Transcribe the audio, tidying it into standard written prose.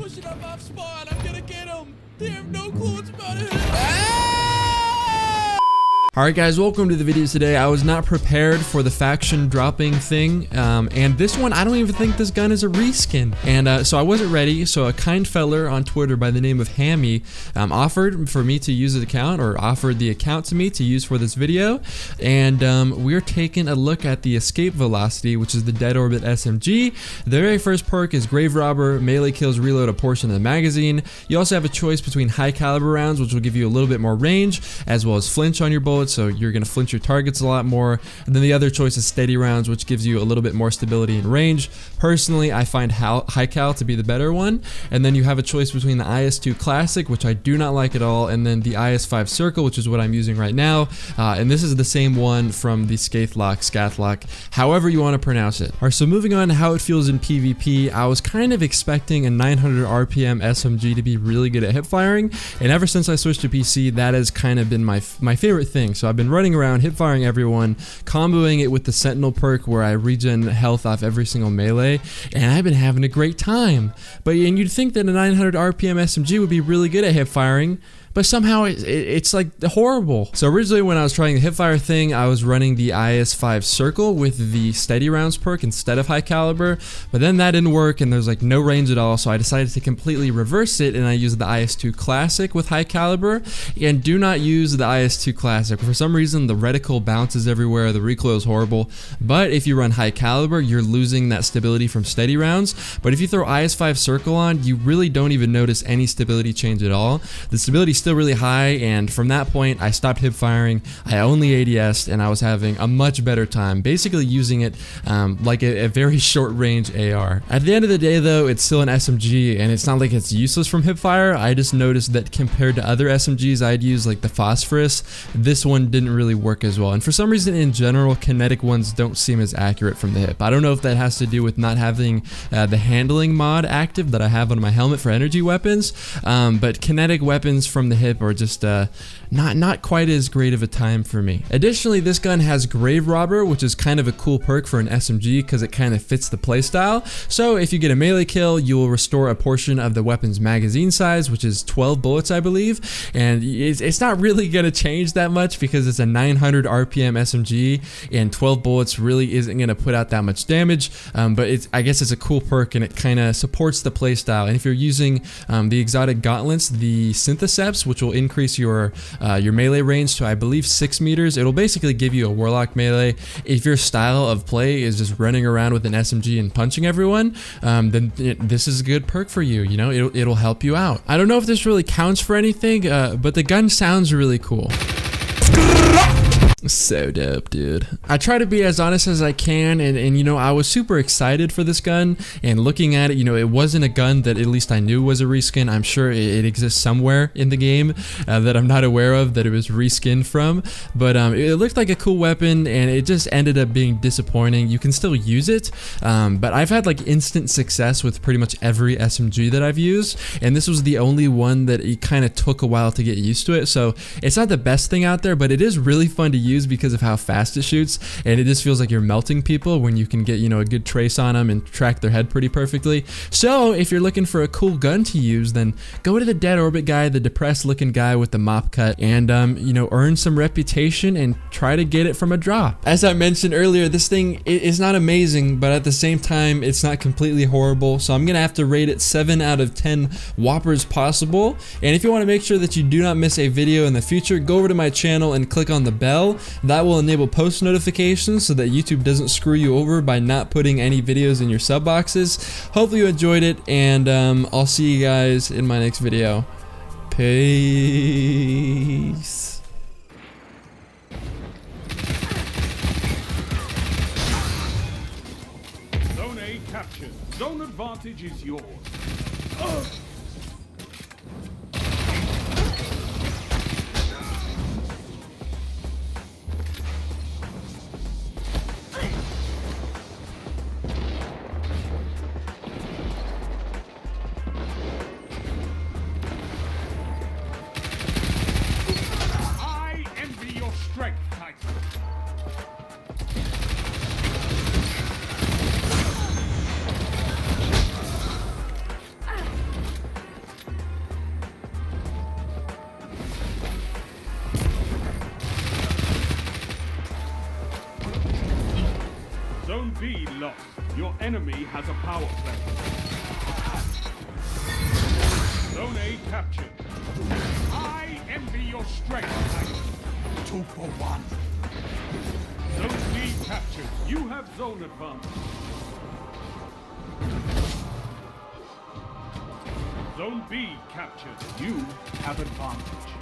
pushing up off spawn. I'm gonna get him. They have no clue what's about to hit. Alright guys, welcome to the video today. I was not prepared for the faction dropping thing, and this one, I don't even think this gun is a reskin, and so I wasn't ready. So a kind feller on Twitter by the name of Hammy offered for me to use his account, or offered the account to me to use for this video, and we're taking a look at the escape velocity, which is the dead orbit SMG. The very first perk is Grave Robber. Melee kills reload a portion of the magazine. You also have a choice between high caliber rounds, which will give you a little bit more range, as well as flinch on your bullets, so you're going to flinch your targets a lot more. And then the other choice is steady rounds, which gives you a little bit more stability and range. Personally, I find high cal to be the better one. And then you have a choice between the IS-2 Classic, which I do not like at all, and then the IS-5 Circle, which is what I'm using right now. And this is the same one from the Scathlock, however you want to pronounce it. Alright, so moving on to how it feels in PvP, I was kind of expecting a 900 RPM SMG to be really good at hip firing, and ever since I switched to PC, that has kind of been my favorite thing. So I've been running around hip firing everyone, comboing it with the Sentinel perk where I regen health off every single melee, and I've been having a great time. And you'd think that a 900 RPM SMG would be really good at hip firing, but somehow it's like horrible. So originally when I was trying the hipfire thing, I was running the IS-5 Circle with the steady rounds perk instead of high caliber, but then that didn't work and there's like no range at all, so I decided to completely reverse it and I used the IS-2 Classic with high caliber. And do not use the IS-2 Classic. For some reason the reticle bounces everywhere, the recoil is horrible, but if you run high caliber, you're losing that stability from steady rounds. But if you throw IS-5 Circle on, you really don't even notice any stability change at all. The stability still really high, and from that point I stopped hip firing. I only ADS'd and I was having a much better time, basically using it like a very short range AR. At the end of the day though, it's still an SMG and it's not like it's useless from hip fire. I just noticed that compared to other SMGs I'd use, like the Phosphorus, this one didn't really work as well, and for some reason in general kinetic ones don't seem as accurate from the hip. I don't know if that has to do with not having the handling mod active that I have on my helmet for energy weapons, but kinetic weapons from the hip are just not quite as great of a time for me. Additionally, this gun has Grave Robber, which is kind of a cool perk for an SMG because it kind of fits the playstyle. So if you get a melee kill, you will restore a portion of the weapon's magazine size, which is 12 bullets I believe, and it's not really going to change that much because it's a 900 RPM SMG and 12 bullets really isn't going to put out that much damage, but I guess it's a cool perk and it kind of supports the playstyle. And if you're using the exotic gauntlets, the Syntheseps, which will increase your melee range to I believe 6 meters. It'll basically give you a warlock melee. If your style of play is just running around with an SMG and punching everyone, then this is a good perk for you. You know, it'll help you out. I don't know if this really counts for anything, but the gun sounds really cool. So dope, dude. I try to be as honest as I can, and you know, I was super excited for this gun, and looking at it, you know, it wasn't a gun that at least I knew was a reskin. I'm sure it exists somewhere in the game that I'm not aware of that it was reskinned from, but it looked like a cool weapon and it just ended up being disappointing. You can still use it, but I've had like instant success with pretty much every SMG that I've used, and this was the only one that it kind of took a while to get used to it. So it's not the best thing out there, but it is really fun to use because of how fast it shoots, and it just feels like you're melting people when you can get, you know, a good trace on them and track their head pretty perfectly. So if you're looking for a cool gun to use, then go to the dead orbit guy, the depressed looking guy with the mop cut, and you know, earn some reputation and try to get it from a drop. As I mentioned earlier, this thing is not amazing, but at the same time it's not completely horrible, so I'm gonna have to rate it 7 out of 10 whoppers possible. And if you want to make sure that you do not miss a video in the future, go over to my channel and click on the bell. That will enable post notifications so that YouTube doesn't screw you over by not putting any videos in your sub boxes. Hopefully you enjoyed it, and I'll see you guys in my next video. Peace. Zone A captured. Zone advantage is yours. Strength, Titan. B lost. Your enemy has a power play. Zone A captured. I envy your strength. 2 for 1. Zone B captured. You have zone advantage. Zone B captured. You have advantage.